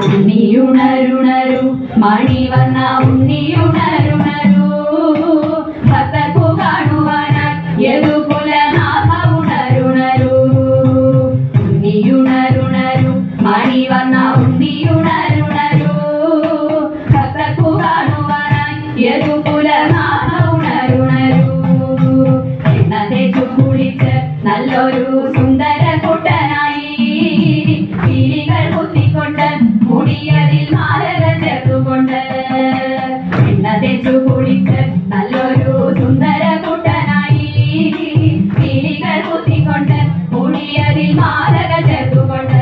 ഉണ്ണിയുണരുണരു മണിവർണ്ണ ഉണ്ണിയുണരുണരു ഭക്തർക്കു കാണുവാനായി യദുകുലനാഥ ഉണരുണരു ഉണ്ണിയുണരുണരു മണിവർണ്ണ ഉണ്ണിയുണരുണരു ഭക്തർക്കു കാണുവാനായി യദുകുലനാഥ ഉണരുണരു എണ്ണ തേച്ചു കുളിച്ച് നല്ലൊരു സുന്ദര കുട്ടനായി കിളികൾ കുത്തിക്കൊണ്ട് മുടിയതിൽ മാലക ചേർത്തുകൊണ്ട് എണ്ണ തേച്ചു കുളിച്ച് നല്ലൊരു സുന്ദര കുട്ടനായി കിളികൾ കുത്തിക്കൊണ്ട് മുടിയതിൽ മാലക ചേർത്തുകൊണ്ട്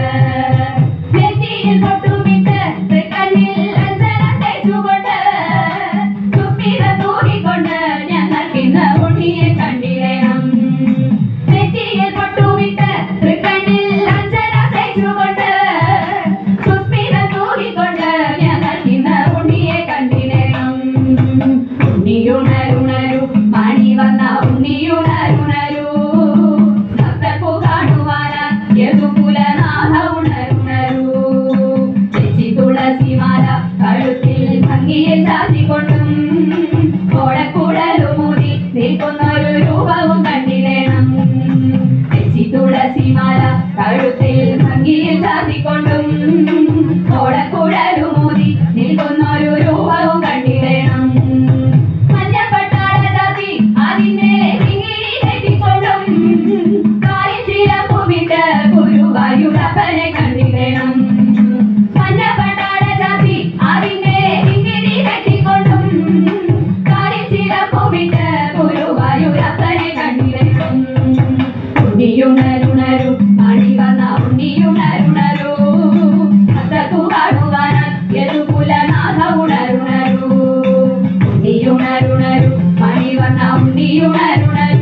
നെറ്റിയിൽ പൊട്ടുമിട്ട് തൃക്കണ്ണിൽ അഞ്ജന തേച്ചുകൊണ്ട് സുസ്മിത തൂകിക്കൊണ്ട് ഞങ്ങൾക്കിന്ന് ഉണ്ണിയെ കണ്ടിടണം നെറ്റിയിൽ പൊട്ടുമിട്ട് തൃക്കണ്ണിൽ അഞ്ജന തേച്ചുകൊണ്ട് സുസ്മിത തൂകിക്കൊണ്ട് ഞങ്ങൾക്കിന്ന് ഉണ്ണിയെ കണ്ടിടണം ഉണ്ണിയുണരുണരു മണിവർണ്ണ ഉണ്ണിയുണരുണരു ഭക്തർക്കു കാണുവാനായി യദുകുലനാഥ ഉണരുണരു ചേച്ചി തുളസിമാല കഴുത്തിൽ ഭംഗിയിൽ ചാത്തിക്കൊണ്ടും ഓടക്കുടലുമൂതി നിൽക്കുന്നൊരു രൂപവും കണ്ടിടണം ചേച്ചി തുളസിമാല കഴുത്തിൽ ഭംഗിയിൽ ചാത്തിക്കൊണ്ടും ഓടക്കുടലുമൂതി നിൽക്കുന്നൊരു രൂപവും കണ്ടിടണം മഞ്ഞപ്പട്ടാള ചാത്തി അതിന്മേലെ കിങ്ങിണി കെട്ടിക്കൊണ്ടും കാലിൽ ചിലമ്പുമിട്ട് ഗുരുവായൂരപ്പനെ കണ്ടിടണം മഞ്ഞപ്പട്ടാള ചാത്തി അതിന്മേലെ കിങ്ങിണി കെട്ടിക്കൊണ്ടും കാലിൽ ചിലമ്പുമിട്ട് ഗുരുവായൂരപ്പനെ കണ്ടിടണം ഉണ്ണിയുണരുണരു മണിവർണ്ണ ഉണ്ണിയുണരുണരു ഭക്തർക്കു കാണുവാനായി യദുകുലനാഥ ഉണരുണരു ഉണ്ണിയുണരുണരു മണിവർണ്ണ ഉണ്ണിയുണരുണരു